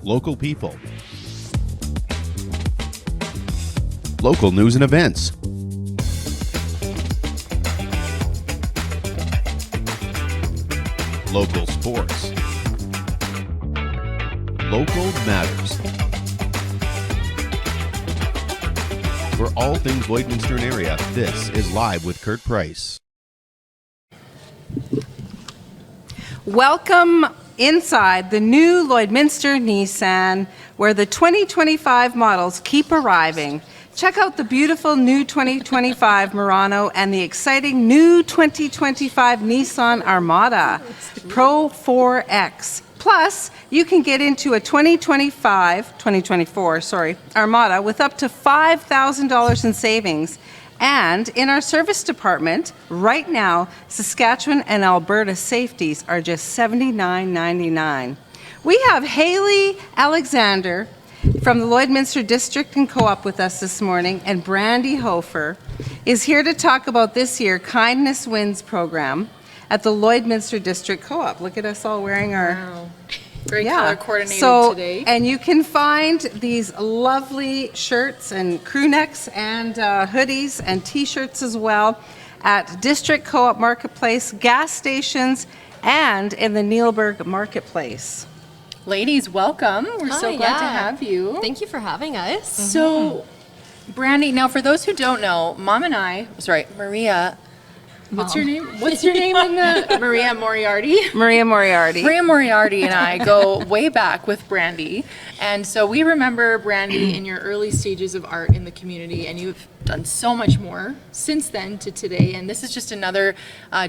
local people. Local news and events. Local sports. Local matters. For all things Lloydminster and area, this is Live with Kurt Price. Welcome inside the new Lloydminster Nissan, where the 2025 models keep arriving. Check out the beautiful new 2025 Murano and the exciting new 2025 Nissan Armada Pro 4X. Plus, you can get into a 2024 Armada with up to $5,000 in savings. And in our service department, right now, Saskatchewan and Alberta safeties are just $79.99. We have Hailey Alexander from the Lloydminster District and Co-op with us this morning, and Brandi Hofer is here to talk about this year's Kindness Wins program at the Lloydminster District Co-op. Look at us all wearing our... Wow. Very color coordinated today. And you can find these lovely shirts and crew necks and hoodies and t-shirts as well at District Co-op Marketplace, gas stations, and in the Neilburg Marketplace. Ladies, welcome. We're so glad to have you. Thank you for having us. So, Brandi, now for those who don't know, Maria, what's your name? What's your name in the Maria Moriarty? Maria Moriarty. Maria Moriarty and I go way back with Brandi, and so we remember Brandi in your early stages of art in the community, and you've done so much more since then to today, and this is just another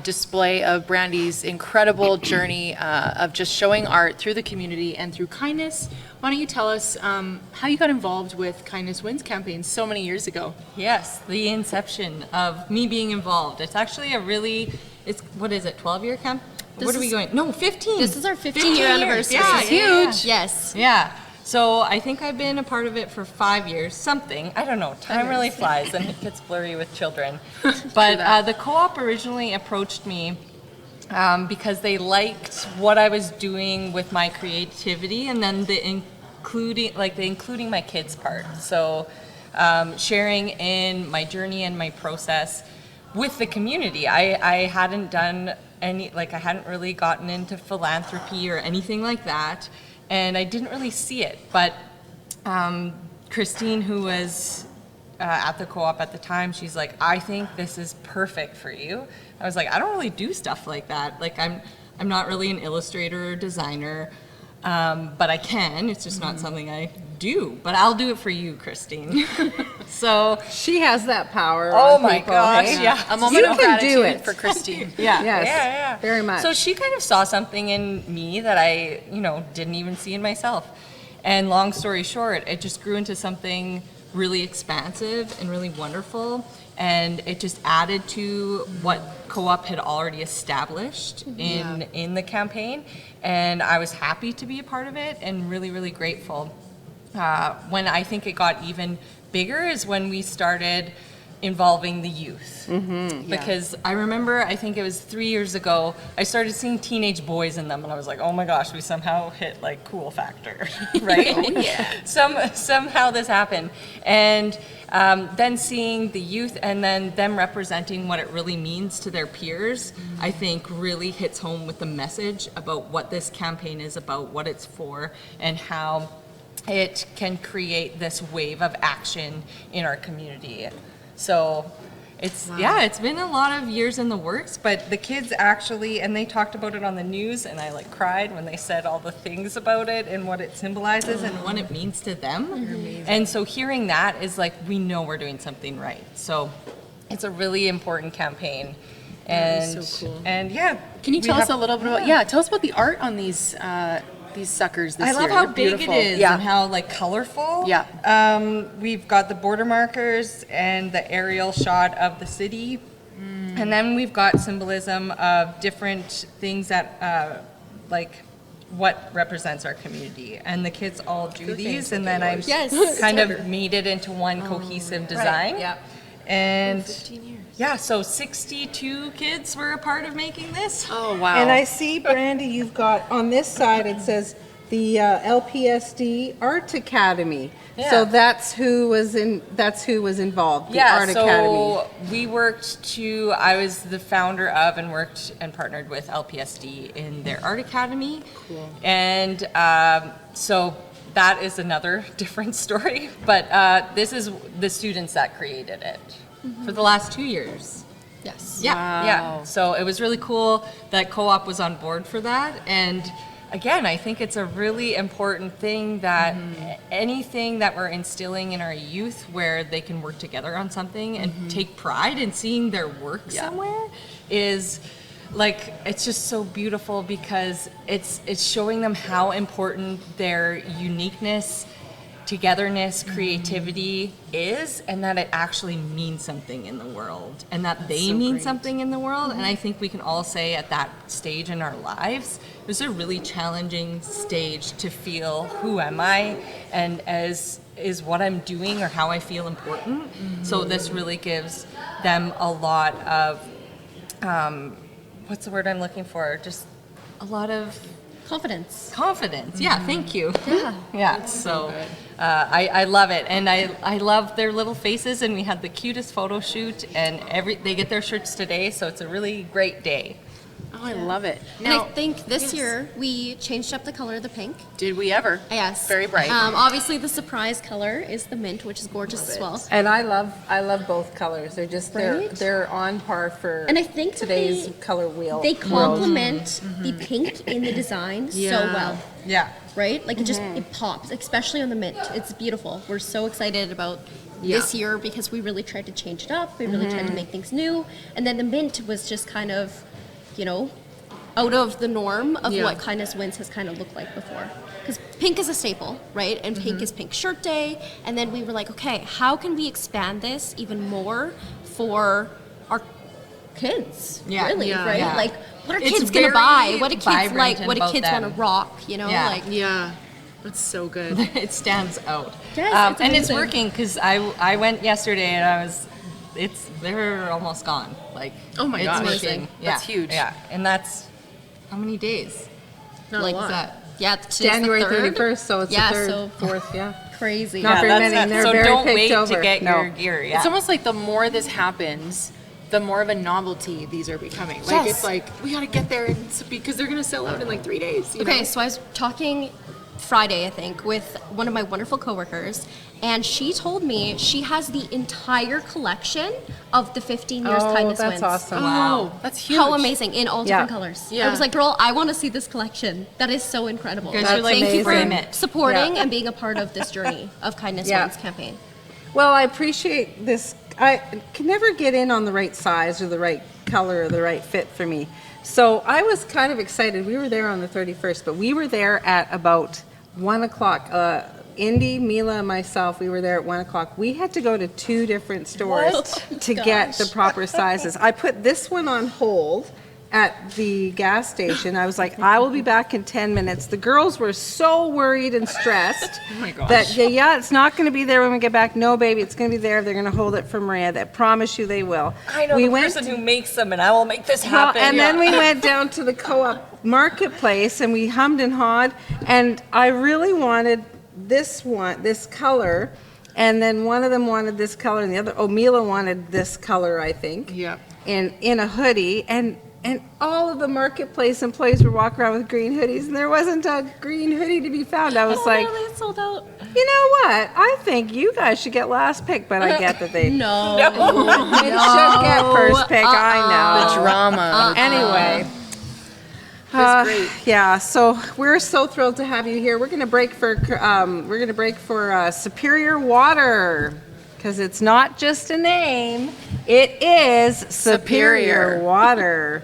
display of Brandi's incredible journey of just showing art through the community and through kindness. Why don't you tell us how you got involved with Kindness Wins campaign so many years ago? Yes, the inception of me being involved. It's actually it's 12-year camp? What are we going? No, 15. This is our 15-year anniversary. Yeah, This is huge. Yes. Yeah. So I think I've been a part of it for 5 years, something. I don't know. Time really flies and it gets blurry with children. But the co-op originally approached me because they liked what I was doing with my creativity, and then the including my kids part. So sharing in my journey and my process with the community. I hadn't done I hadn't really gotten into philanthropy or anything like that, and I didn't really see it. But Christine, who was at the co-op at the time, she's like, I think this is perfect for you. I was like, I don't really do stuff like that. Like, I'm not really an illustrator or designer, but I can. It's just not something I do. But I'll do it for you, Christine. So She has that power. oh on my people, gosh, hey? yeah. A moment You of can do gratitude it. for Christine. Yeah, Yes, yeah. very much. So she kind of saw something in me that I, didn't even see in myself. And long story short, it just grew into something really expansive and really wonderful. And it just added to what Co-op had already established in the campaign. And I was happy to be a part of it and really, really grateful. When I think it got even bigger is when we started involving the youth. Because I remember, I think it was 3 years ago, I started seeing teenage boys in them, and I was like, oh my gosh, we somehow hit like cool factor, right? Oh yeah. Somehow this happened. And then seeing the youth and then them representing what it really means to their peers, I think really hits home with the message about what this campaign is about, what it's for, and how it can create this wave of action in our community. So it's been a lot of years in the works, but the kids actually, and they talked about it on the news, and I cried when they said all the things about it and what it symbolizes and what it means to them. And so hearing that is we know we're doing something right. So it's a really important campaign. And so cool. And yeah. Can you tell us a little bit about tell us about the art on these suckers this year. I love how They're big it beautiful. is Yeah. and how colorful. Yeah. We've got the border markers and the aerial shot of the city. And then we've got symbolism of different things that what represents our community. And the kids all do these, and then I've kind of made it into one cohesive design. Right. Yeah. And 15 years. yeah, so 62 kids were a part of making this. Oh, wow. And I see, Brandi, you've got on this side it says the LPSD Art Academy. Yeah. So that's who was involved. The Art Academy. We worked I was the founder of and worked and partnered with LPSD in their Art Academy. Cool. And so that is another different story, but this is the students that created it for the last 2 years. Yes. Yeah, Wow. yeah. So it was really cool that Co-op was on board for that. And again, I think it's a really important thing that anything that we're instilling in our youth where they can work together on something and take pride in seeing their work somewhere is like, it's just so beautiful because it's showing them how important their uniqueness, togetherness, creativity is, and that it actually means something in the world, and that they mean something in the world. And I think we can all say at that stage in our lives, it was a really challenging stage to feel, who am I, and is what I'm doing or how I feel important. So this really gives them a lot of, what's the word I'm looking for? Just a lot of Confidence. confidence. Yeah, thank you. Yeah, so I love it, and I love their little faces, and we had the cutest photo shoot, and they get their shirts today, so it's a really great day. Oh, I love it. And I think this year we changed up the color of the pink. Did we ever? Yes. Very bright. Obviously, the surprise color is the mint, which is gorgeous as well. And I love both colors. They're just Right? they're on par for And I think that today's color wheel. they complement the pink in the design so well, Yeah. right? Like it pops, especially on the mint. It's beautiful. We're so excited about this year because we really tried to change it up. We really tried to make things new. And then the mint was just kind of, out of the norm of what Kindness Wins has kind of looked like before. Because pink is a staple, right? And pink is Pink Shirt Day. And then we were like, okay, how can we expand this even more for our kids? Yeah. Really, Yeah. right? Yeah. Like, what are It's kids gonna very buy? What do kids vibrant like? What do about kids them. want to rock? Yeah. Like, Yeah. That's so good. It stands out. Yes, it's and it's amazing. working because I went yesterday and they're almost gone. Like, Oh my it's gosh. working. Amazing. That's huge. Yeah, and that's how many days? Not like a lot. That? yeah, today's January the 3rd. 31st, so it's Yeah, the third, so- fourth, yeah. Crazy. Not very that's many. They're so very don't picked wait over. to get No. your gear. Yeah. It's almost like the more this happens, the more of a novelty these are becoming. Like, Yes. it's like, we got to get there because they're going to sell out in like 3 days. You Okay, know? so I was talking Friday, I think, with one of my wonderful coworkers, and she told me she has the entire collection of the 15 years Oh, Kindness that's Wins. awesome. Oh, that's huge. How amazing, in all different Yeah. colors. Yeah. I was like, girl, I want to see this collection. That is so incredible. Because you're like, Thank you for frame it. supporting Yeah. and being a part of this journey of Kindness Yeah. Wins campaign. Well, I appreciate this. I can never get in on the right size or the right color or the right fit for me. So I was kind of excited. We were there on the 31st, but we were there at about 1 o'clock. Indy, Mila, and myself, we were there at 1 o'clock. We had to go to 2 different stores to get the proper sizes. I put this one on hold at the gas station. I was like, I will be back in 10 minutes. The girls were so worried and stressed that, it's not going to be there when we get back. No, baby, it's going to be there. They're going to hold it for Maria. I promise you they will. I know the person who makes them, and I will make this well, happen. and then we went down to the Co-op marketplace and we hummed and hawed, and I really wanted this color, and then one of them wanted this color, and the other, Mila wanted this color, I think. Yeah. In a hoodie, and all of the marketplace employees were walking around with green hoodies, and there wasn't a green hoodie to be found. I was like, they sold out. you know what? I think you guys should get last pick, but I get that they No. should get first pick. I know. The drama. Anyway. That's great. Yeah, so we're so thrilled to have you here. We're going to break for Superior Water, because it's not just a name; it is Superior Water.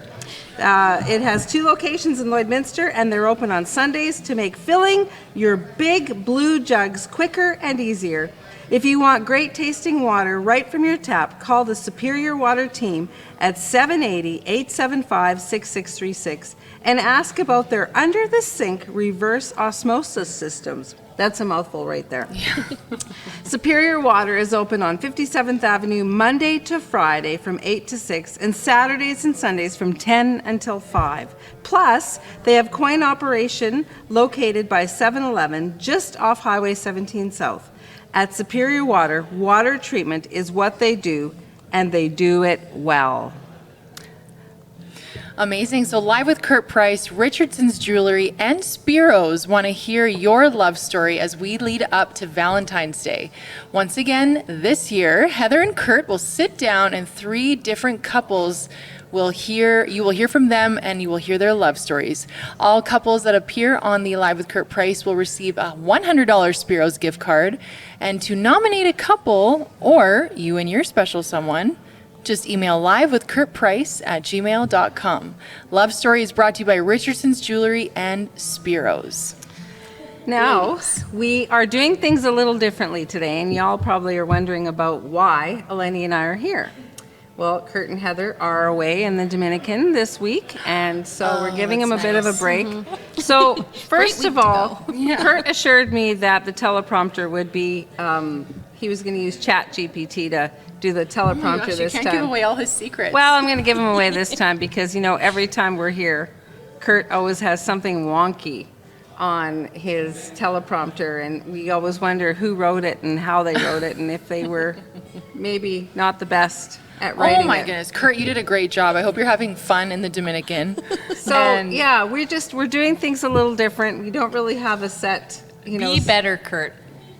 It has 2 locations in Lloydminster, and they're open on Sundays to make filling your big blue jugs quicker and easier. If you want great tasting water right from your tap, call the Superior Water team at 780-875-6636 and ask about their under-the-sink reverse osmosis systems. That's a mouthful right there. Superior Water is open on 57th Avenue Monday to Friday from 8 to 6 and Saturdays and Sundays from 10 until 5. Plus, they have coin operation located by 7-Eleven just off Highway 17 South. At Superior Water, water treatment is what they do, and they do it well. Amazing. So Live with Kurt Price, Richardson's Jewelry, and Spiro's want to hear your love story as we lead up to Valentine's Day. Once again, this year, Heather and Kurt will sit down and 3 different couples you will hear from them and you will hear their love stories. All couples that appear on the Live with Kurt Price will receive a $100 Spiro's gift card. And to nominate a couple or you and your special someone, just email livewithkurtprice@gmail.com. Love Story is brought to you by Richardson's Jewelry and Spiro's. Now, we are doing things a little differently today, and y'all probably are wondering about why Eleni and I are here. Well, Kurt and Heather are away in the Dominican this week, and so we're giving them a bit of a break. So, first of all, Kurt assured me that the teleprompter would be, he was going to use ChatGPT to do the teleprompter this time. You can't give away all his secrets. Well, I'm going to give him away this time because, every time we're here, Kurt always has something wonky on his teleprompter, and we always wonder who wrote it and how they wrote it and if they were maybe not the best at writing it. Oh my goodness, Kurt, you did a great job. I hope you're having fun in the Dominican. So, yeah, we're doing things a little different. We don't really have a set, Be better, Kurt.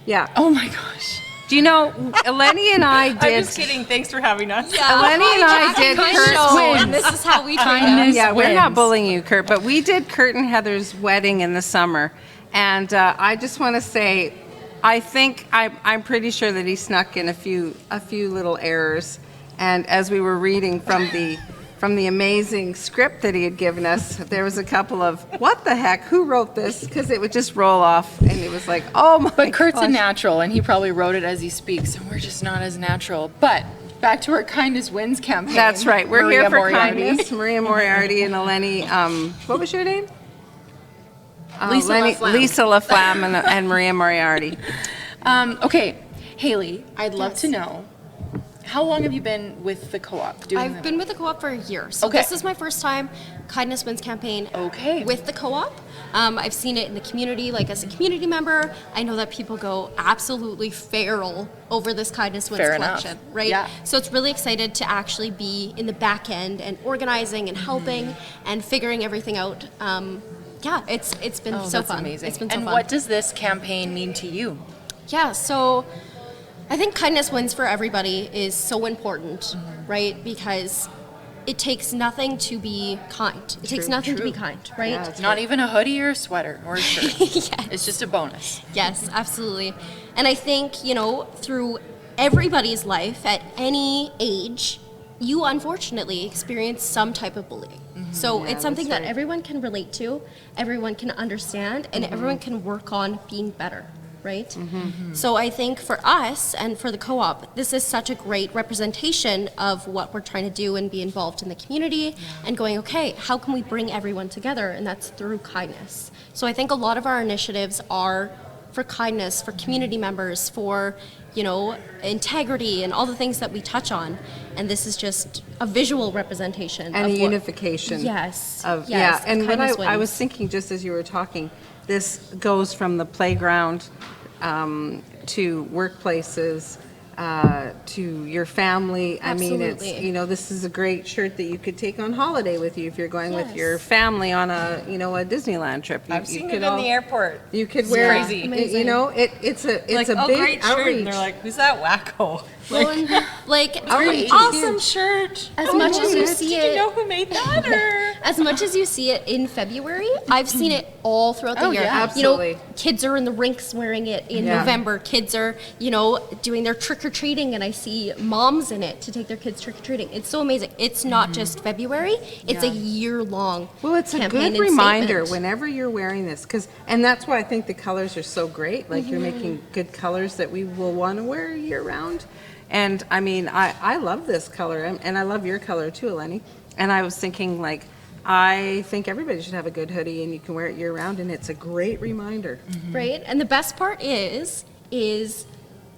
Yeah. Oh my gosh. Do you know, Eleni and I did... I'm just kidding. Thanks for having us. Eleni and I did Kurt's and this is how we treat them. Yeah, we're not bullying you, Kurt, but we did Kurt and Heather's wedding in the summer. And I just want to say, I'm pretty sure that he snuck in a few little errors. And as we were reading from the amazing script that he had given us, there was a couple of, what the heck, who wrote this? Because it would just roll off, and it was like, oh my But Kurt's gosh. a natural, and he probably wrote it as he speaks, and we're just not as natural. But back to our Kindness Wins campaign. That's right. We're Maria here for Moriarty. kindness. Maria Moriarty and Eleni. What was your name? Lisa Laflamme. Lisa Laflamme and Maria Moriarty. Okay, Hailey, I'd love to know, how long have you been with the co-op? I've been with the co-op for a year. So Okay. this is my first time Kindness Wins campaign with the co-op. I've seen it in the community, like as a community member. I know that people go absolutely feral over this Kindness Wins Fair collection, enough. right? Yeah. So it's really excited to actually be in the back end and organizing and helping and figuring everything out. It's been so that's fun. amazing. It's been so and fun. what does this campaign mean to you? Yeah, so I think Kindness Wins for everybody is so important, right? Because it takes nothing to be kind. It takes nothing to be kind, right? Yeah, it's Not even a hoodie or a sweater or a shirt. Yes. It's just a bonus. Yes, absolutely. And I think, through everybody's life at any age, you unfortunately experience some type of bullying. So it's something that everyone can relate to, everyone can understand, and everyone can work on being better, right? So I think for us and for the co-op, this is such a great representation of what we're trying to do and be involved in the community and going, okay, how can we bring everyone together? And that's through kindness. So I think a lot of our initiatives are for kindness, for community members, for integrity and all the things that we touch on. And this is just a visual representation And of a what- unification. Yes. Of, yes, yeah, and what Kindness I was Wins. thinking just as you were talking, this goes from the playground to workplaces, to your family. I mean, Absolutely. this is a great shirt that you could take on holiday with you if you're going with Yes. your family on a Disneyland trip. I've seen it in the airport. You could wear, crazy. Amazing. It's a Like, big great shirt. outreach. And they're like, who's that wacko? Well, and, Outreach is Awesome huge. shirt. as much as you see Did you it, know who made that? Or as much as you see it in February, I've seen it all throughout the Oh, year. yeah. Absolutely. Kids are in the rinks wearing it in Yeah. November. Kids are, doing their trick or treating, and I see moms in it to take their kids trick or treating. It's so amazing. It's not just February; it's a year-long. Well, it's a campaign good and reminder statement. whenever you're wearing this, and that's why I think the colors are so great. Like you're making good colors that we will want to wear year round. And I mean, I love this color, and I love your color too, Eleni. And I was thinking, like, I think everybody should have a good hoodie, and you can wear it year round, and it's a great reminder. Right? And the best part is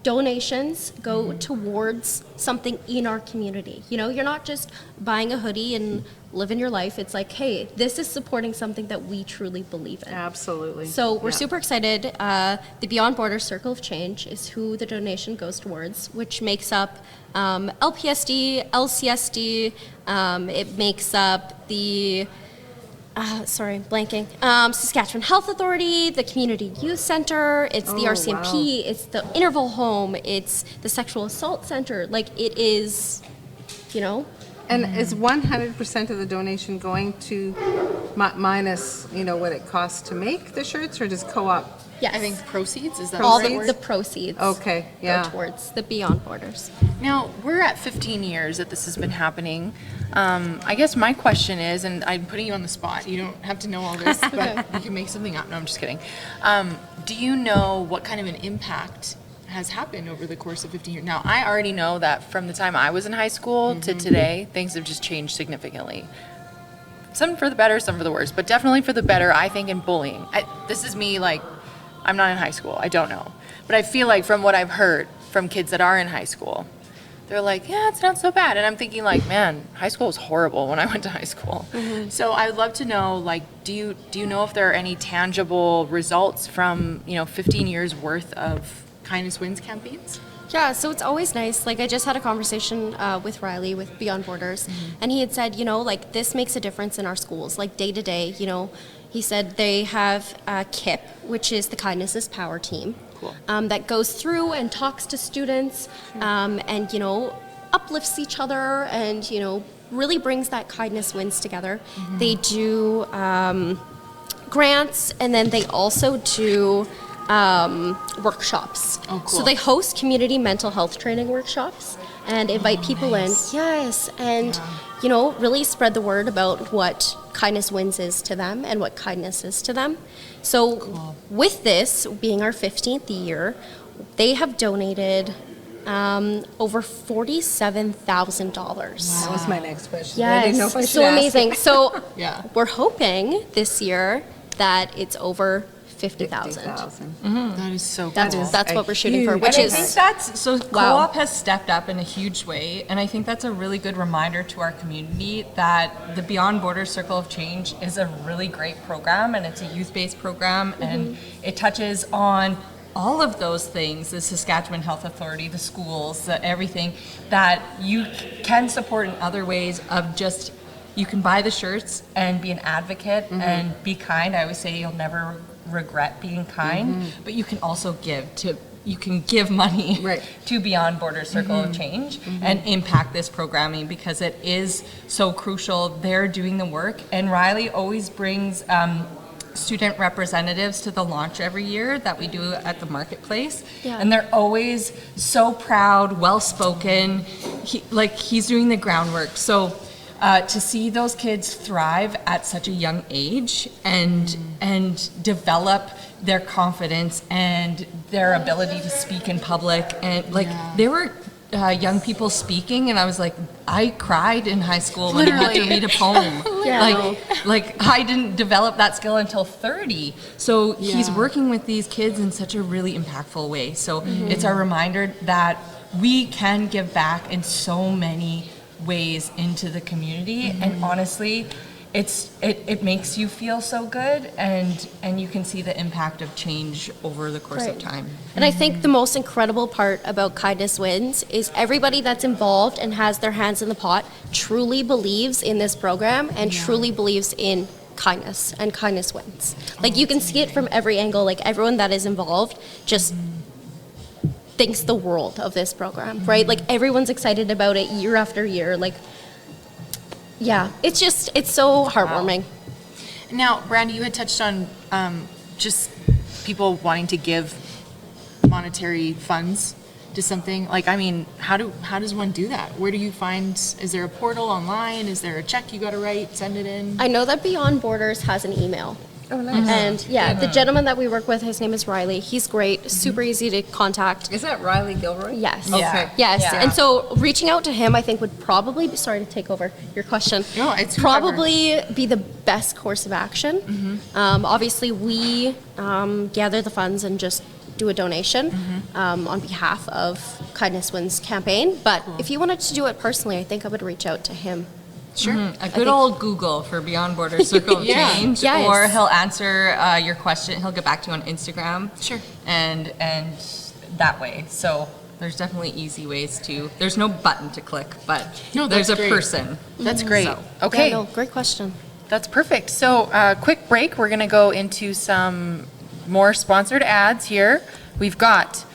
donations go towards something in our community. You know, you're not just buying a hoodie and living your life. It's like, hey, this is supporting something that we truly believe in. Absolutely. So we're Yeah. super excited. The Beyond Borders Circle of Change is who the donation goes towards, which makes up LPSD, LCSD. It makes up the Saskatchewan Health Authority, the Community Youth Center, it's the Oh, RCMP, wow. it's the Interval Home, it's the Sexual Assault Center. Like, it is, you know, And is 100% of the donation going to minus, you know, what it costs to make the shirts, or does co-op? yes. I think proceeds, is that all the right the word? proceeds Okay, yeah. go towards the Beyond Borders. Now, we're at 15 years that this has been happening. I guess my question is, and I'm putting you on the spot, you don't have to know all this, but you can make something up. No, I'm just kidding. Do you know what kind of an impact has happened over the course of 15 years? Now, I already know that from the time I was in high school to today, things have just changed significantly. Some for the better, some for the worse, but definitely for the better, I think, in bullying. This is me, like, I'm not in high school, I don't know. But I feel like from what I've heard from kids that are in high school, they're like, yeah, it's not so bad. And I'm thinking, like, man, high school was horrible when I went to high school. So I'd love to know, like, do you know if there are any tangible results from, 15 years worth of Kindness Wins campaigns? Yeah, so it's always nice. Like, I just had a conversation with Riley with Beyond Borders, and he had said, like, this makes a difference in our schools, like, day to day, He said they have KIP, which is the Kindness is Power team. Cool. That goes through and talks to students and, uplifts each other and, really brings that Kindness Wins together. They do grants, and then they also do workshops. Oh, cool. So they host community mental health training workshops and invite people nice. in. Yes, and really spread the word about what Kindness Wins is to them and what kindness is to them. So with this being our 15th year, they have donated over $47,000. That was my next question. I didn't know if I Yes, should so ask. amazing. So Yeah. we're hoping this year that it's over 50,000. 50,000. That is so cool. That's what we're shooting for, huge which And I is think that's so. Wow. Co-op has stepped up in a huge way, and I think that's a really good reminder to our community that the Beyond Borders Circle of Change is a really great program, and it's a youth-based program, and it touches on all of those things: the Saskatchewan Health Authority, the schools, everything that you can support in other ways of just. You can buy the shirts and be an advocate and be kind. I always say you'll never regret being kind, but you can also you can give money Right. to Beyond Borders Circle of Change and impact this programming because it is so crucial. They're doing the work, and Riley always brings student representatives to the launch every year that we do at the marketplace, Yeah. and they're always so proud, well-spoken. He's doing the groundwork. So to see those kids thrive at such a young age and develop their confidence and their ability to speak in public, and there were young people speaking, and I was like, I cried in high school when I had to Literally. read a poem. Yeah. Like I didn't develop that skill until 30. So he's working with these kids in such a really impactful way. So it's our reminder that we can give back in so many ways into the community, and honestly, it makes you feel so good, and you can see the impact of change over the course of Right. time. And I think the most incredible part about Kindness Wins is everybody that's involved and has their hands in the pot truly believes in this program and truly believes in kindness, and kindness wins. Like, you can see it from every angle. Like, everyone that is involved just thinks the world of this program, right? Like, everyone's excited about it year after year. Like, yeah, it's so heartwarming. Now, Brandi, you had touched on just people wanting to give monetary funds to something. Like, I mean, how does one do that? Where do you find? Is there a portal online? Is there a check you got to write? Send it in. I know that Beyond Borders has an email. Oh, nice. And the gentleman that we work with, his name is Riley. He's great, super easy to contact. Is that Riley Gilroy? Yes. Okay. Yes. Yeah. And so reaching out to him, I think, would probably be, sorry to take over your question. No, it's probably be the best course of action. Obviously, we gather the funds and just do a donation on behalf of Kindness Wins campaign. But if you wanted to do it personally, I think I would reach out to him. Sure. A good old Google for Beyond Border Circle of Change, Yes. or he'll answer your question. He'll get back to you on Instagram. Sure. And that way. So there's definitely easy ways to. There's no button to click, but there's a great. person. That's great. So. Okay, Yeah, no, great question. that's perfect. So, quick break. We're going to go into some more sponsored ads here. We've got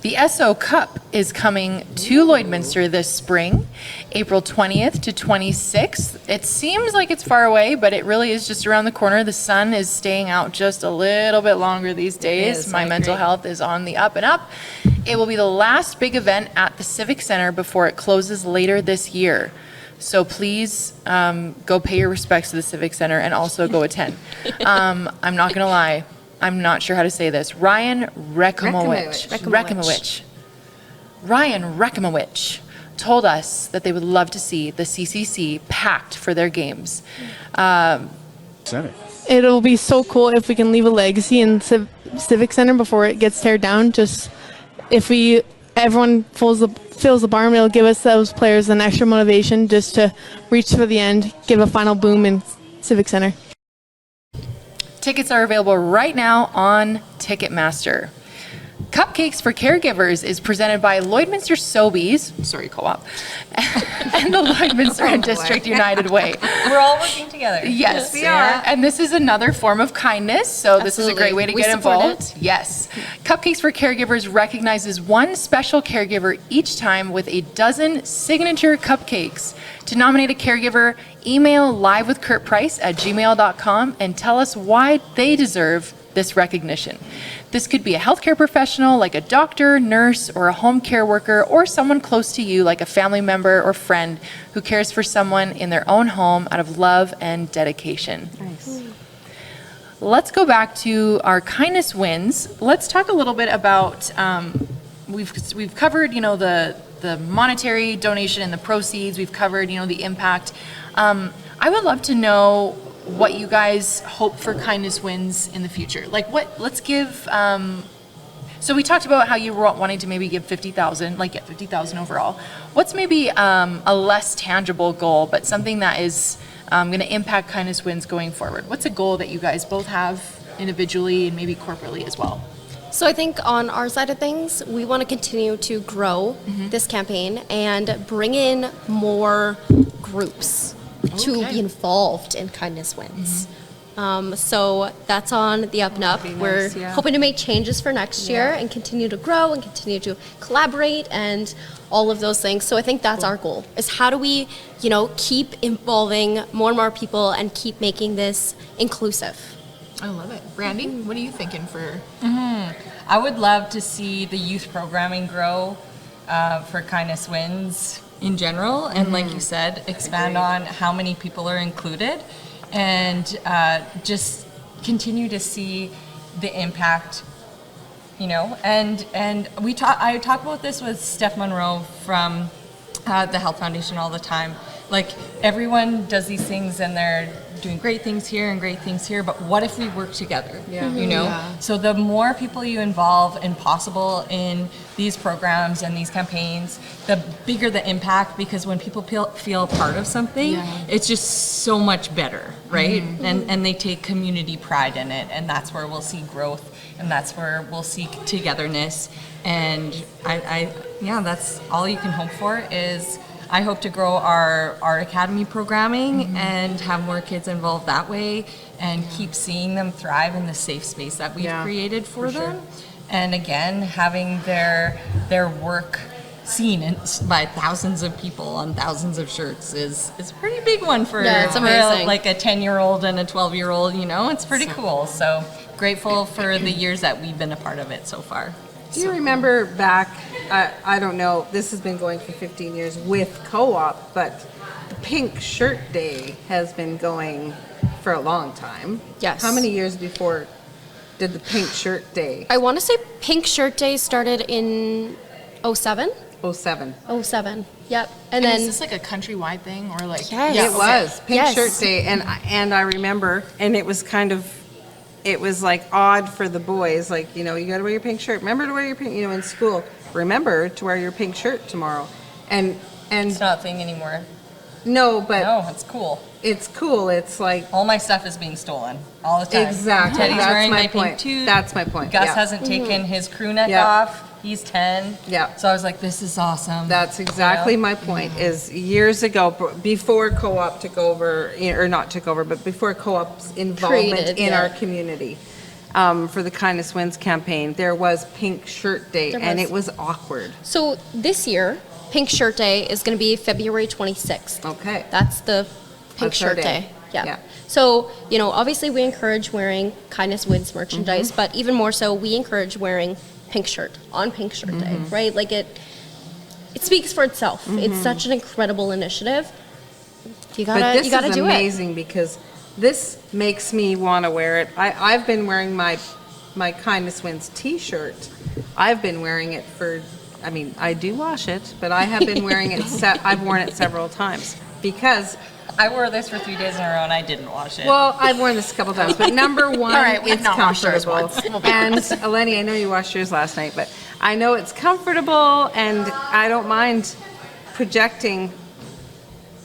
the SO Cup is coming to Lloydminster this spring, April 20th to 26th. It seems like it's far away, but it really is just around the corner. The sun is staying out just a little bit longer these days. is, My I mental agree. health is on the up and up. It will be the last big event at the Civic Center before it closes later this year. So please go pay your respects to the Civic Center and also go attend. I'm not going to lie. I'm not sure how to say this. Ryan Rekimowicz told us that they would love to see the CCC packed for their games. It'll be so cool if we can leave a legacy in Civic Center before it gets teared down. Just if everyone fills the barn, it'll give us those players an extra motivation just to reach for the end, give a final boom in Civic Center. Tickets are available right now on Ticketmaster. Cupcakes for Caregivers is presented by Lloydminster Sobeys, Co-op, and the Lloydminster and District United Way. We're all working together. Yes, we are. And this is another form of kindness, so this is a great way to We get support involved. Yes. Cupcakes for Caregivers recognizes one special caregiver each time with a dozen signature cupcakes. To nominate a caregiver, email livewithkurtprice@gmail.com and tell us why they deserve this recognition. This could be a healthcare professional like a doctor, nurse, or a home care worker, or someone close to you like a family member or friend who cares for someone in their own home out of love and dedication. Nice. Let's go back to our kindness wins. Let's talk a little bit about, we've covered, the monetary donation and the proceeds. We've covered, the impact. I would love to know what you guys hope for kindness wins in the future. Let's give, so we talked about how you were wanting to maybe give 50,000, get 50,000 overall. What's maybe a less tangible goal, but something that is going to impact kindness wins going forward? What's a goal that you guys both have individually and maybe corporately as well? So I think on our side of things, we want to continue to grow this campaign and bring in more groups to be involved in Kindness Wins. So that's on the up and up. We're hoping to make changes for next year and continue to grow and continue to collaborate and all of those things. So I think that's our goal, is how do we, keep involving more and more people and keep making this inclusive. I love it. Brandi, what are you thinking for? I would love to see the youth programming grow for Kindness Wins in general, and like you said, expand on how many people are included, and just continue to see the impact. And I talk about this with Steph Monroe from the Health Foundation all the time. Everyone does these things and they're doing great things here and great things here, but what if we work together? So the more people you involve and possible in these programs and these campaigns, the bigger the impact, because when people feel part of something, it's just so much better, right? And they take community pride in it, and that's where we'll see growth, and that's where we'll see togetherness. And that's all you can hope for. Is I hope to grow our art academy programming and have more kids involved that way, and keep seeing them thrive in the safe space that we've created for them. And again, having their work seen by thousands of people on thousands of shirts is a pretty big one for, it's amazing. a 10-year-old and a 12-year-old, it's pretty cool. So grateful for the years that we've been a part of it so far. Do you remember back, I don't know, this has been going for 15 years with Co-op, but the Pink Shirt Day has been going for a long time. Yes. How many years before did the Pink Shirt Day? I want to say Pink Shirt Day started in 07? 07. 07. Yep. And And is then this like a countrywide thing or like? Yes. It was Pink Yes. Shirt Day, and I remember, and it was kind of, it was like odd for the boys, like, you know, you got to wear your pink shirt. Remember to wear your pink, you know, in school. Remember to wear your pink shirt tomorrow. And It's not a thing anymore. no, but No, it's cool. it's cool. It's like All my stuff is being stolen all the time. exactly. Teddy's That's wearing my my point. pink too. That's my point. Gus yeah. hasn't taken his crew neck Yeah. off. He's 10. Yeah. So I was like, this is awesome. That's exactly You know? my point. Is years ago, before co-op took over, or not took over, but before co-op's involvement Created, in yeah. our community, for the Kindness Wins campaign, there was Pink Shirt Day, There and was. it was awkward. so this year, Pink Shirt Day is going to be February 26th. Okay. That's the Pink That's our Shirt day. Day. Yeah. Yeah. So, you know, obviously we encourage wearing Kindness Wins merchandise, but even more so, we encourage wearing pink shirt on Pink Shirt Day, right? Like it speaks for itself. It's such an incredible initiative. You But gotta, this you gotta is do it. amazing because this makes me want to wear it. I've been wearing my Kindness Wins T-shirt. I've been wearing it for, I mean, I do wash it, but I have been wearing it. I've worn it several times because. I wore this for 3 days in a row and I didn't wash it. Well, I've worn this a couple times, but number one, All right, we've it's not washed ours comfortable. once. We'll be And Eleni, I know you washed yours last night, but I know it's comfortable, and I don't mind projecting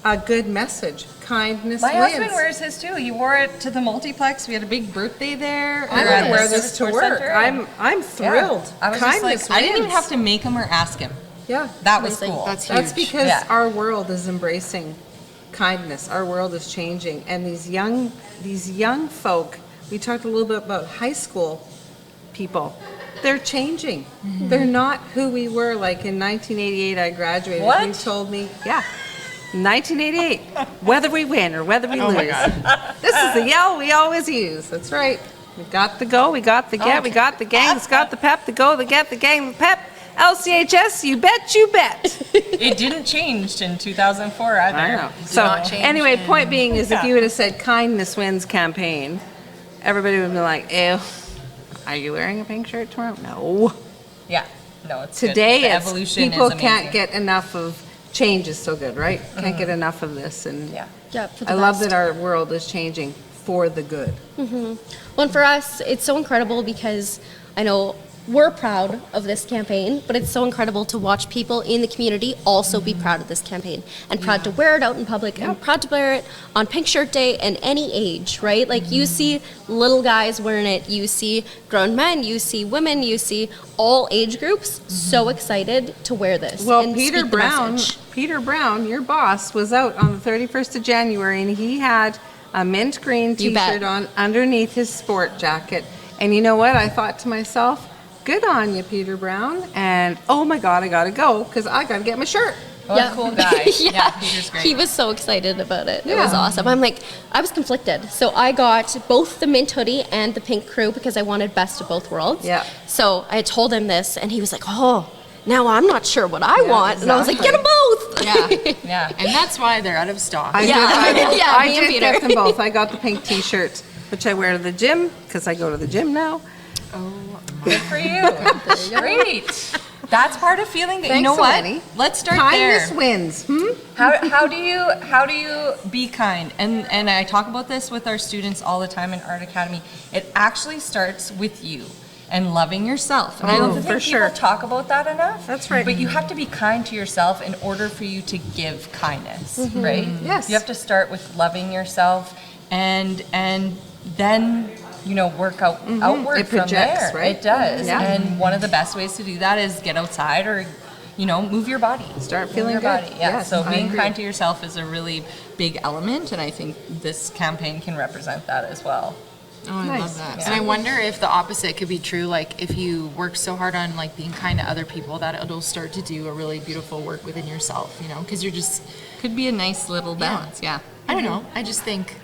a good message. Kindness my wins. husband wears his too. He wore it to the multiplex. We had a big birthday there. I or at would the wear this Service to Sports work. Center. I'm Yeah. thrilled. I was Kindness just like, I didn't even wins. have to make him or ask him. Yeah, That was Amazing. cool. that's because Yeah. our world is embracing kindness. Our world is changing, and these young folk. We talked a little bit about high school people. They're changing. They're not who we were. Like in 1988, I graduated. What? You told me, yeah. 1988. Whether we win or whether we lose. This is the yell we always use. That's right. We got the go. We got the get. We got the gang. It's got the pep. The go. The get. The gang. The pep. LCHS, you bet, you bet. It didn't change in 2004 either. I know. So not change anyway, in- point being is if Yeah. you would have said Kindness Wins campaign, everybody would be like, ew, are you wearing a pink shirt tomorrow? No. Yeah. No, it's good. Today, The it's, evolution people is amazing. can't get enough of, change is so good, right? Can't get enough of this. And Yeah. Yeah, for the I love best. that our world is changing for the good. Well, and for us, it's so incredible because I know we're proud of this campaign, but it's so incredible to watch people in the community also be proud of this campaign and proud to wear it out in public and proud to wear it on Pink Shirt Day and any age, right? Like you see little guys wearing it, you see grown men, you see women, you see all age groups so excited to wear this. Well, and speak the message. Peter Brown, your boss, was out on the 31st of January, and he had a mint green You bet. T-shirt on underneath his sport jacket. And you know what? I thought to myself, good on you, Peter Brown. And oh my God, I gotta go because I gotta get my shirt. What a cool guy. yeah, Peter's great. he was so excited about it. It was Yeah. awesome. I'm like, I was conflicted. So I got both the mint hoodie and the pink crew because I wanted best of both worlds. Yeah. So I told him this, and he was like, oh, now I'm not sure what I want. And I was like, get them both. Yeah. Yeah. And that's why they're out of stock. I Yeah. did, Yeah, I me and did Peter. get them both. I got the pink T-shirt, which I wear to the gym because I go to the gym now. Good for you. Great. That's part of feeling that. You Thanks, know what? Eleni. Let's start Kindness there. wins. How do you be kind? And I talk about this with our students all the time in Art Academy. It actually starts with you and loving yourself. And I don't think for people sure. talk about that enough. That's right. But you have to be kind to yourself in order for you to give kindness, right? Yes. You have to start with loving yourself and then work outward It from projects, there. right? It does. Yeah. And one of the best ways to do that is get outside or move your body. Start Move feeling your good. body. Yeah. Yes, so I being agree. kind to yourself is a really big element, and I think this campaign can represent that as well. Oh, I Nice. love that. Yeah. And I wonder if the opposite could be true. Like if you work so hard on like being kind to other people, that it'll start to do a really beautiful work within yourself. Because you're just, Could be a nice little balance. Yeah. I don't know. I just think,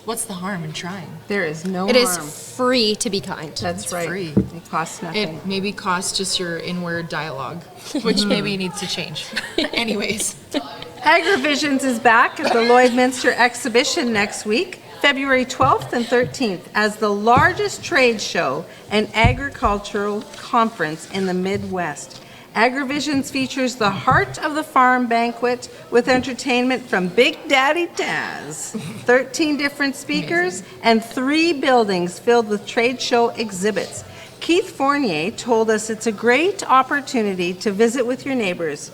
what's the harm in trying? There is no It is harm. free to be kind. That's It's right. free. It costs nothing. It maybe costs just your inward dialogue, which maybe needs to change. Anyways. Agrivisions is back at the Lloydminster exhibition next week. February 12th and 13th as the largest trade show and agricultural conference in the Midwest. Agrivisions features the Heart of the Farm banquet with entertainment from Big Daddy Taz, 13 different speakers, and 3 buildings filled with trade show exhibits. Keith Fournier told us it's a great opportunity to visit with your neighbors.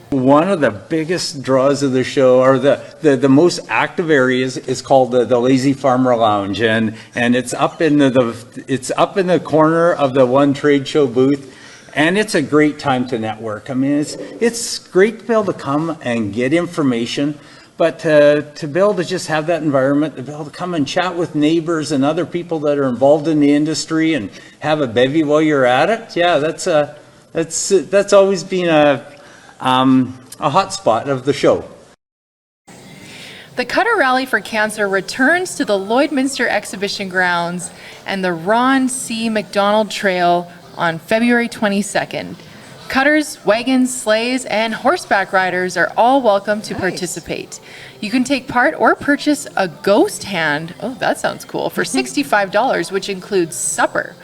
One of the biggest draws of the show, or the most active areas, is called the Lazy Farmer Lounge, and it's up in the corner of the one trade show booth, and it's a great time to network. I mean, it's great to be able to come and get information, but to be able to just have that environment, to be able to come and chat with neighbors and other people that are involved in the industry, and have a bevy while you're at it. Yeah, that's always been a hot spot of the show. The Cutter Rally for Cancer returns to the Lloydminster Exhibition Grounds and the Ron C. McDonald Trail on February 22nd. Cutters, wagons, sleighs, and horseback riders are all welcome to participate. You can take part or purchase a ghost hand, oh, that sounds cool, for $65, which includes supper.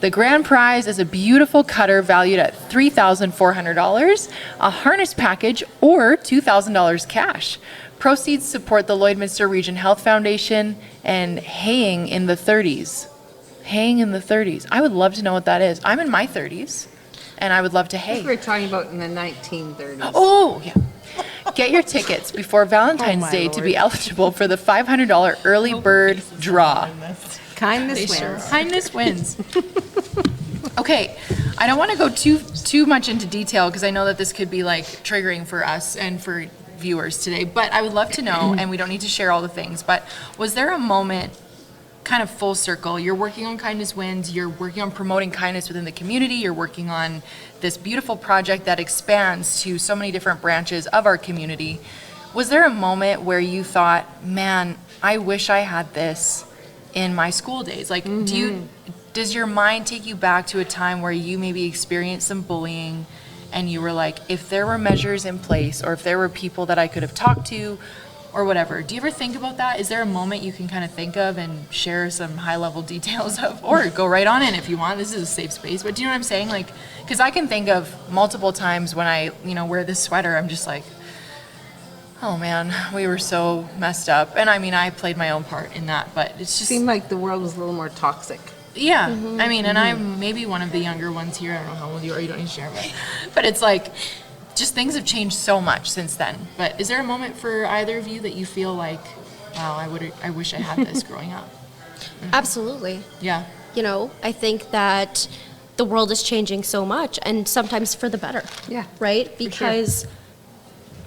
The grand prize is a beautiful cutter valued at $3,400, a harness package, or $2,000 cash. Proceeds support the Lloydminster Region Health Foundation and Haying in the 30s. Haying in the 30s. I would love to know what that is. I'm in my 30s, and I would love to hay. We're talking about in the 1930s. Oh, yeah. Get your tickets before Valentine's Day to be eligible for the $500 early bird draw. Kindness wins. Kindness wins. Okay, I don't want to go too much into detail because I know that this could be like triggering for us and for viewers today, but I would love to know, and we don't need to share all the things, but was there a moment, kind of full circle, you're working on Kindness Wins, you're working on promoting kindness within the community, you're working on this beautiful project that expands to so many different branches of our community. Was there a moment where you thought, man, I wish I had this in my school days? Like, does your mind take you back to a time where you maybe experienced some bullying and you were like, if there were measures in place or if there were people that I could have talked to or whatever, do you ever think about that? Is there a moment you can kind of think of and share some high level details of, or go right on in if you want, this is a safe space, but do you know what I'm saying? Like, because I can think of multiple times when I, wear this sweater, I'm just like, oh man, we were so messed up. And I mean, I played my own part in that, but it's just Seemed like the world was a little more toxic. yeah. I mean, and I'm maybe one of the younger ones here. I don't know how old you are. You don't need to share, but it's like, just things have changed so much since then. But is there a moment for either of you that you feel like, wow, I wish I had this growing up? Absolutely. Yeah. I think that the world is changing so much, and sometimes for the better. Yeah, Right? Because,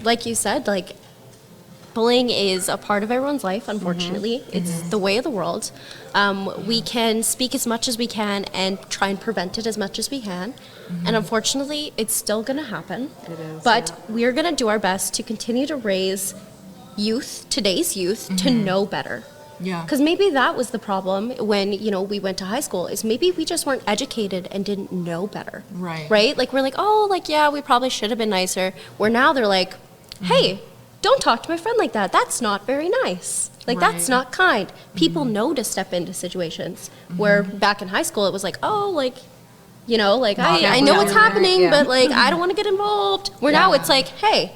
like you said, like, bullying is a part of everyone's life, unfortunately. It's the way of the world. We can speak as much as we can and try and prevent it as much as we can. And unfortunately, it's still going to happen. It is, But we're going to do our best to continue to raise today's youth, to know better. Yeah. Because maybe that was the problem when, we went to high school, is maybe we just weren't educated and didn't know better. Right. Right? Like, we're like, oh, like, yeah, we probably should have been nicer. Where now they're like, hey, don't talk to my friend like that. That's not very nice. Like, that's Right. not kind. People know to step into situations where back in high school it was like, oh, like, like, I know what's happening, yeah. but, like, I don't want to get involved. Where now it's like, hey,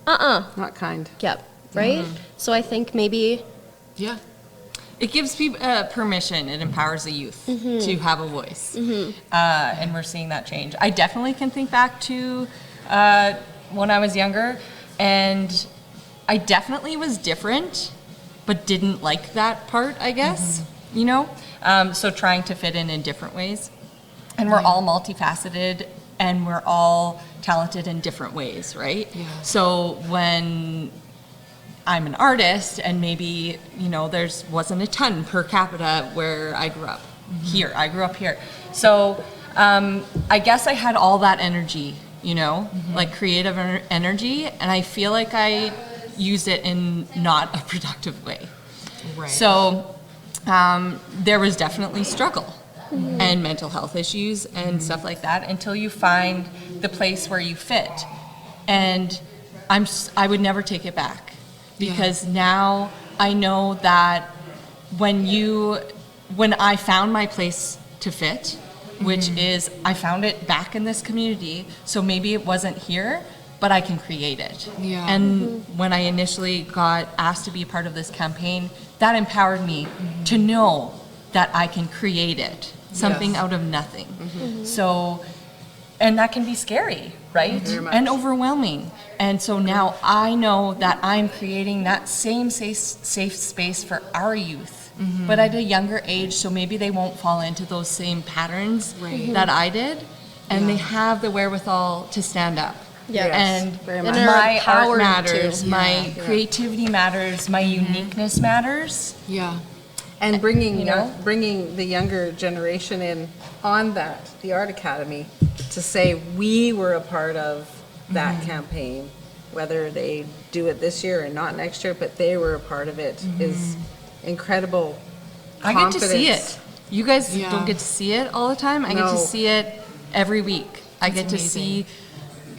Not kind. yep, right? So I think maybe, Yeah. It gives people permission. It empowers the youth to have a voice, and we're seeing that change. I definitely can think back to when I was younger, and I definitely was different, but didn't like that part, I guess. So trying to fit in different ways, and we're all multifaceted, and we're all talented in different ways, right? Yeah. So when I'm an artist, and maybe, wasn't a ton per capita where I grew up. I grew up here. So I guess I had all that energy, like creative energy, and I feel like I used it in not a productive way. Right. So there was definitely struggle and mental health issues and stuff like that until you find the place where you fit. And I would never take it back, because now I know that when I found my place to fit, which is I found it back in this community, so maybe it wasn't here, but I can create it. Yeah. And when I initially got asked to be part of this campaign, that empowered me to know that I can create it, something out of nothing. So, and that can be scary, right? And overwhelming. And so now I know that I'm creating that same safe space for our youth, but at a younger age, so maybe they won't fall into those same patterns that I did, and they have the wherewithal to stand up. Yes, And very much. my And are art empowered matters, to. my creativity matters, my uniqueness matters. Yeah. And bringing, You know? bringing the younger generation in on that, the Art Academy, to say we were a part of that campaign, whether they do it this year or not next year, but they were a part of it, is incredible I get to see confidence. it. You guys Yeah. don't get to see it all the time. I get No. to see it every week. I get to see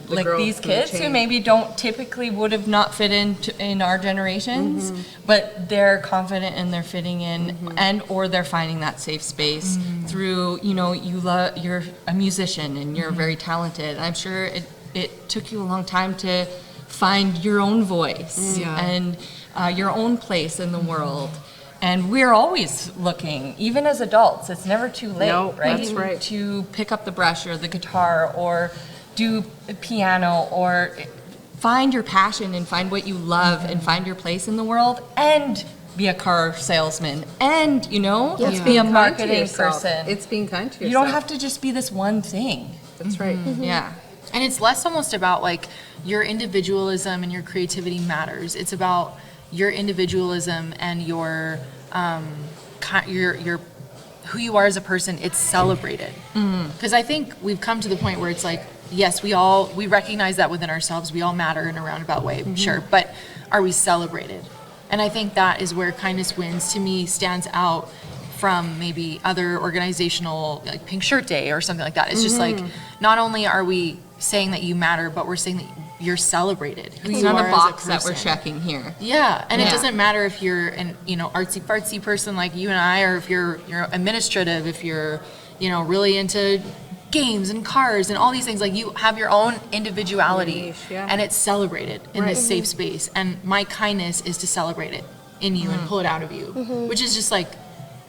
like growth these and the kids who change. maybe don't typically would have not fit in our generations, but they're confident and they're fitting in, and or they're finding that safe space through, you know, you're a musician and you're very talented. I'm sure it took you a long time to find your own voice and your own place in the world. And we're always looking, even as adults. It's never too late, No, right? that's right. To pick up the brush or the guitar or do piano or find your passion and find what you love and find your place in the world and be a car salesman and, you know, It's be being a kind to marketing yourself. person. It's being kind to yourself. You don't have to just be this one thing. That's right. Yeah. And it's less almost about like your individualism and your creativity matters. It's about your individualism and your who you are as a person. It's celebrated. Because I think we've come to the point where it's like, yes, we recognize that within ourselves. We all matter in a roundabout way, sure. But are we celebrated? And I think that is where Kindness Wins, to me, stands out from maybe other organizational, like Pink Shirt Day or something like that. It's just like, not only are we saying that you matter, but we're saying that you're celebrated. Who It's you not are a as box that we're person. checking here. Yeah, and it Yeah. doesn't matter if you're an artsy fartsy person like you and I, or if you're administrative, if you're really into games and cars and all these things. Like, you have your own individuality, Niche, yeah. and it's celebrated in this safe space. And my kindness is to celebrate it in you and pull it out of you, which is just like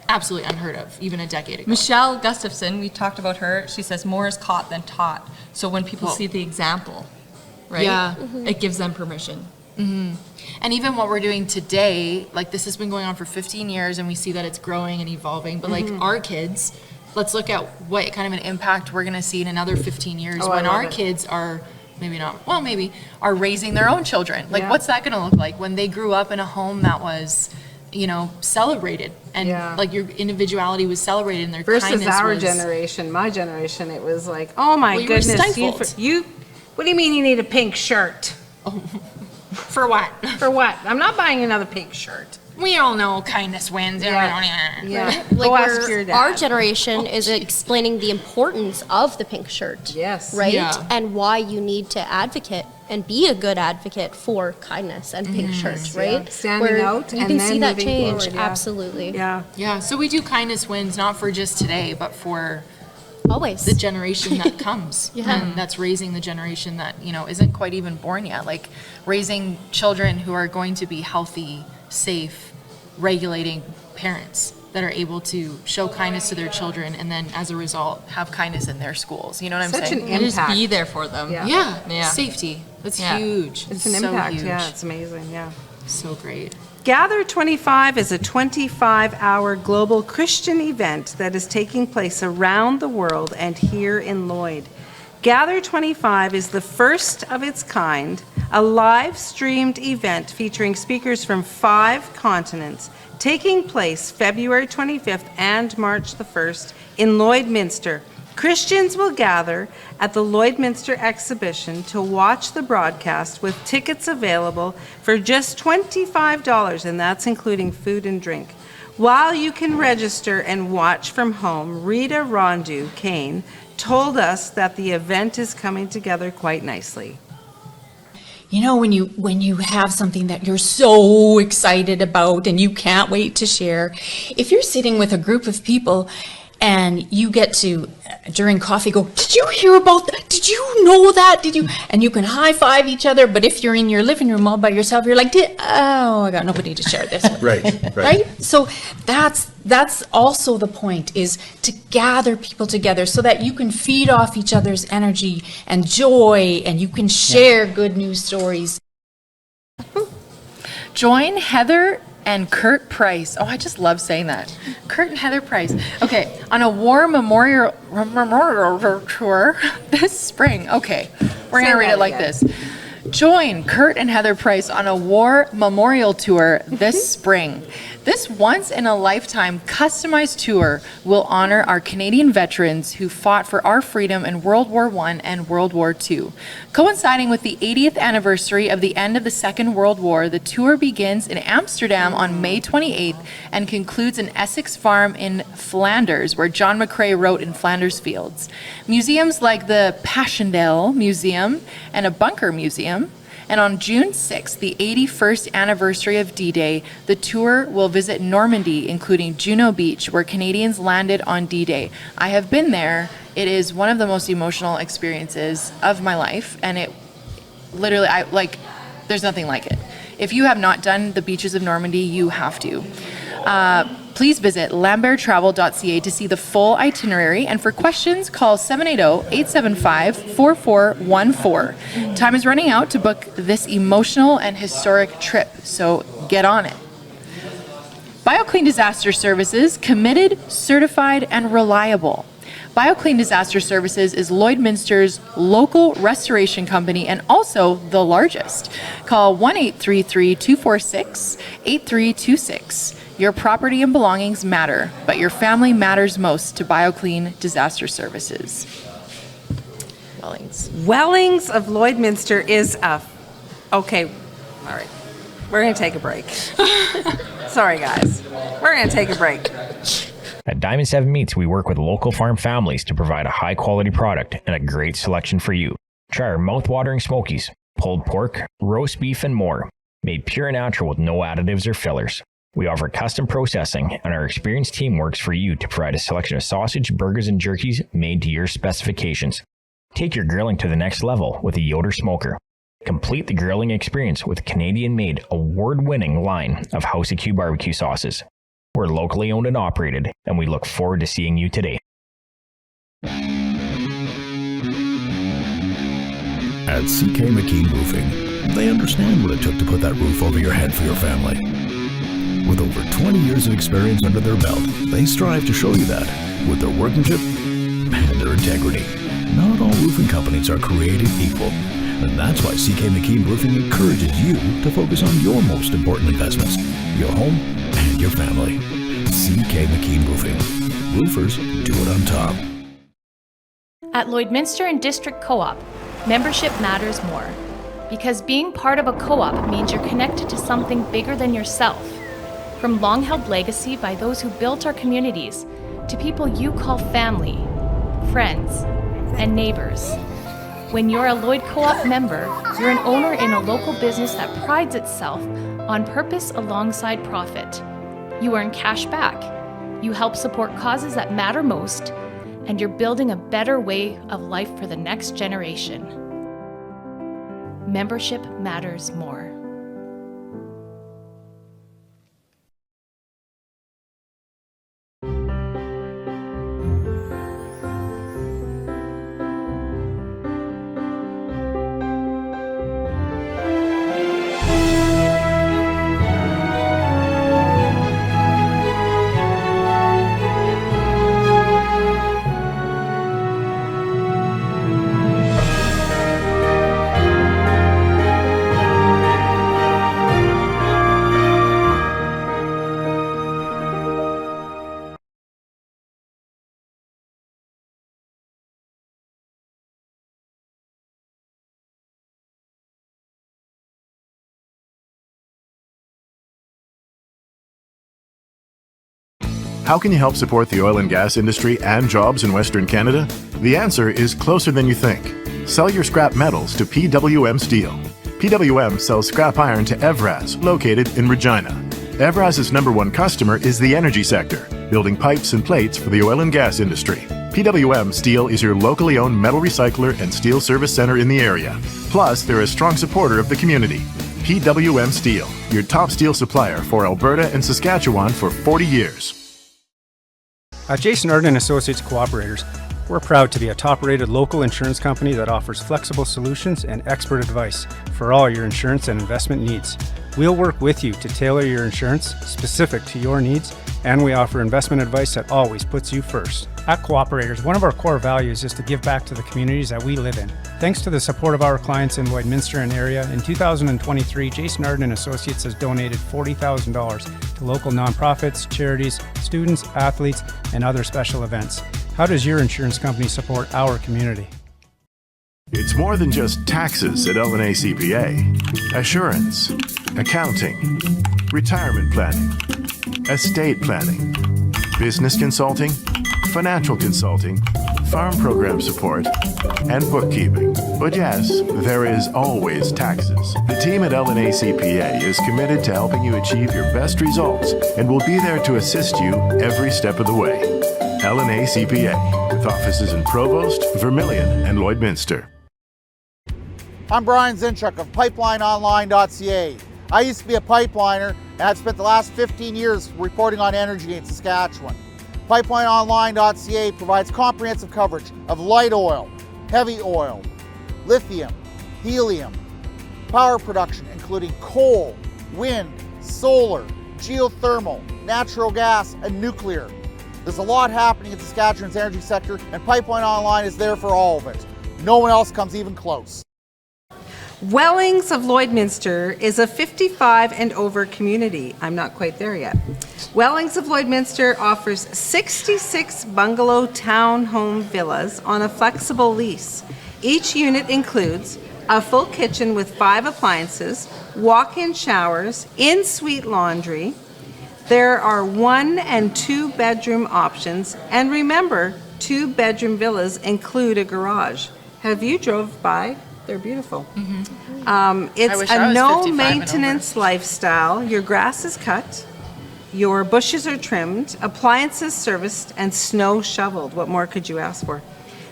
absolutely unheard of even a decade ago. Michelle Gustafson, we talked about her. She says more is caught than taught. So when people see the example, right? Yeah. It gives them permission. And even what we're doing today, like, this has been going on for 15 years, and we see that it's growing and evolving. But like our kids, let's look at what kind of an impact we're going to see in another 15 years Oh, I when love our it. kids are maybe are raising their own children. Like, Yeah. what's that going to look like when they grew up in a home that was, celebrated, and Yeah. like your individuality was celebrated and their Versus kindness our was. generation, my generation, it was like, oh my Well, you were goodness, stifled. what do you mean you need a pink shirt? For what? For what? I'm not buying another pink shirt. We all know kindness wins. Yeah. Like Go ask your dad. our generation is explaining the importance of the pink shirt. Yes. Right? Yeah. And why you need to advocate and be a good advocate for kindness and pink shirts, right? Yeah. Standing Where out you and can then see that moving change. forward, yeah. Absolutely. Yeah. Yeah, so we do kindness wins, not for just today, but for Always. the generation that comes. Yeah. And that's raising the generation that, isn't quite even born yet. Like, raising children who are going to be healthy, safe, regulating parents that are able to show kindness to their children, and then as a result have kindness in their schools. You know what I'm Such saying? an And just impact. be there for them. Yeah. Yeah. Yeah. Safety. That's Yeah. huge. It's an so impact. huge. Yeah, it's amazing. Yeah. So great. Gather 25 is a 25-hour global Christian event that is taking place around the world and here in Lloyd. Gather 25 is the first of its kind, a live-streamed event featuring speakers from 5 continents, taking place February 25th and March the 1st in Lloydminster. Christians will gather at the Lloydminster exhibition to watch the broadcast, with tickets available for just $25, and that's including food and drink. While you can register and watch from home, Rita Rondu Kane told us that the event is coming together quite nicely. You know, when you have something that you're so excited about and you can't wait to share, if you're sitting with a group of people and you get to, during coffee, go, did you hear about that? Did you know that? Did you? And you can high five each other. But if you're in your living room all by yourself, you're like, I got nobody to share this with. Right. So that's also the point, is to gather people together so that you can feed off each other's energy and joy, and you can share good news stories. Join Heather and Kurt Price. Oh, I just love saying that. Kurt and Heather Price. Okay, on a war memorial tour this spring. Okay, we're going to read it like this. Join Kurt and Heather Price on a war memorial tour this spring. This once-in-a-lifetime customized tour will honor our Canadian veterans who fought for our freedom in World War I and World War II. Coinciding with the 80th anniversary of the end of the Second World War, the tour begins in Amsterdam on May 28th and concludes in Essex Farm in Flanders, where John McCrae wrote in Flanders Fields. Museums like the Passchendaele Museum and a Bunker Museum. And on June 6th, the 81st anniversary of D-Day, the tour will visit Normandy, including Juno Beach, where Canadians landed on D-Day. I have been there. It is one of the most emotional experiences of my life, and it literally, there's nothing like it. If you have not done the beaches of Normandy, you have to. Please visit lamberttravel.ca to see the full itinerary, and for questions, call 780-875-4414. Time is running out to book this emotional and historic trip, so get on it. BioClean Disaster Services, committed, certified, and reliable. BioClean Disaster Services is Lloydminster's local restoration company and also the largest. Call 1-833-246-8326. Your property and belongings matter, but your family matters most to BioClean Disaster Services. Wellings of Lloydminster is okay, all right. We're going to take a break. Sorry, guys. We're going to take a break. At Diamond 7 Meats, we work with local farm families to provide a high-quality product and a great selection for you. Try our mouth-watering smokies, pulled pork, roast beef, and more, made pure and natural with no additives or fillers. We offer custom processing, and our experienced team works for you to provide a selection of sausage, burgers, and jerkies made to your specifications. Take your grilling to the next level with a Yoder smoker. Complete the grilling experience with Canadian-made, award-winning line of House of Q barbecue sauces. We're locally owned and operated, and we look forward to seeing you today. At CK McKean Roofing, they understand what it took to put that roof over your head for your family. With over 20 years of experience under their belt, they strive to show you that with their workmanship and their integrity. Not all roofing companies are created equal, and that's why CK McKean Roofing encourages you to focus on your most important investments, your home and your family. CK McKean Roofing. Roofers do it on top. At Lloydminster and District Co-op, membership matters more. Because being part of a co-op means you're connected to something bigger than yourself. From long-held legacy by those who built our communities, to people you call family, friends, and neighbors. When you're a Lloyd Co-op member, you're an owner in a local business that prides itself on purpose alongside profit. You earn cash back, you help support causes that matter most, and you're building a better way of life for the next generation. Membership matters more. How can you help support the oil and gas industry and jobs in Western Canada? The answer is closer than you think. Sell your scrap metals to PWM Steel. PWM sells scrap iron to Evraz, located in Regina. Evraz's #1 customer is the energy sector, building pipes and plates for the oil and gas industry. PWM Steel is your locally owned metal recycler and steel service center in the area. Plus, they're a strong supporter of the community. PWM Steel, your top steel supplier for Alberta and Saskatchewan for 40 years. At Jason Arden Associates Cooperators, we're proud to be a top-rated local insurance company that offers flexible solutions and expert advice for all your insurance and investment needs. We'll work with you to tailor your insurance specific to your needs, and we offer investment advice that always puts you first. At Cooperators, one of our core values is to give back to the communities that we live in. Thanks to the support of our clients in Lloydminster and area, in 2023, Jason Arden Associates has donated $40,000 to local nonprofits, charities, students, athletes, and other special events. How does your insurance company support our community? It's more than just taxes at L&A CPA. Assurance, accounting, retirement planning, estate planning, business consulting, financial consulting, farm program support, and bookkeeping. But yes, there is always taxes. The team at L&A CPA is committed to helping you achieve your best results and will be there to assist you every step of the way. L&A CPA, with offices in Provost, Vermilion, and Lloydminster. I'm Brian Zinchuk of PipelineOnline.ca. I used to be a pipeliner, and I've spent the last 15 years reporting on energy in Saskatchewan. PipelineOnline.ca provides comprehensive coverage of light oil, heavy oil, lithium, helium, power production including coal, wind, solar, geothermal, natural gas, and nuclear. There's a lot happening in Saskatchewan's energy sector, and Pipeline Online is there for all of it. No one else comes even close. Wellings of Lloydminster is a 55 and over community. I'm not quite there yet. Wellings of Lloydminster offers 66 bungalow townhome villas on a flexible lease. Each unit includes a full kitchen with 5 appliances, walk-in showers, in-suite laundry. There are 1 and 2 bedroom options, and remember, 2 bedroom villas include a garage. Have you drove by? They're beautiful. It's a no maintenance lifestyle. Your grass is cut, your bushes are trimmed, appliances serviced, and snow shoveled. What more could you ask for?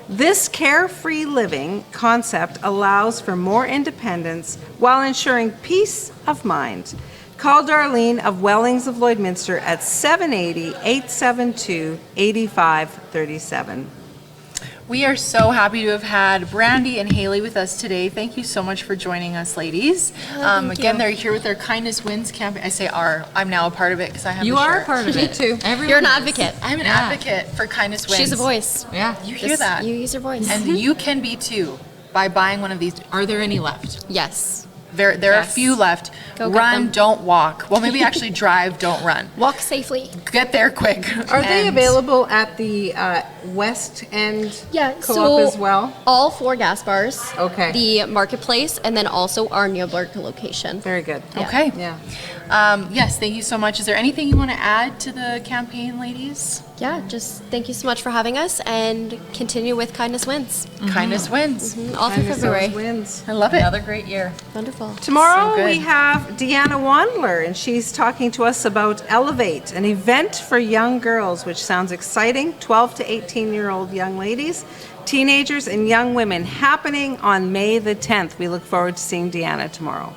This carefree living concept allows for more independence while ensuring peace of mind. Call Darlene of Wellings of Lloydminster at 780-872-8537. We are so happy to have had Brandi and Hailey with us today. Thank you so much for joining us, ladies. Again, they're here with their Kindness Wins campaign. I say are. I'm now a part of it because I have You the are shirt. a part of it. Me too. You're an advocate. I'm an advocate for Kindness Wins. She's a voice. Yeah. You hear that? You use your voice. And you can be too by buying one of these. Are there any left? Yes. There are a few left. Go get Run, them. don't walk. Well, maybe actually drive, don't run. Walk safely. Get there quick. Are they And- available at the West End Co-op as well? All 4 gas bars. Okay. The marketplace, and then also our Neoburg location. Very good. Yeah. Okay. Yeah. Yes, thank you so much. Is there anything you want to add to the campaign, ladies? Yeah, just thank you so much for having us, and continue with Kindness Wins. Kindness wins. All through Kindness February. always wins. I love it. Another great year. Wonderful. Tomorrow So good. we have Deanna Wandler, and she's talking to us about Elevate, an event for young girls, which sounds exciting. 12 to 18-year-old young ladies, teenagers, and young women, happening on May the 10th. We look forward to seeing Deanna tomorrow.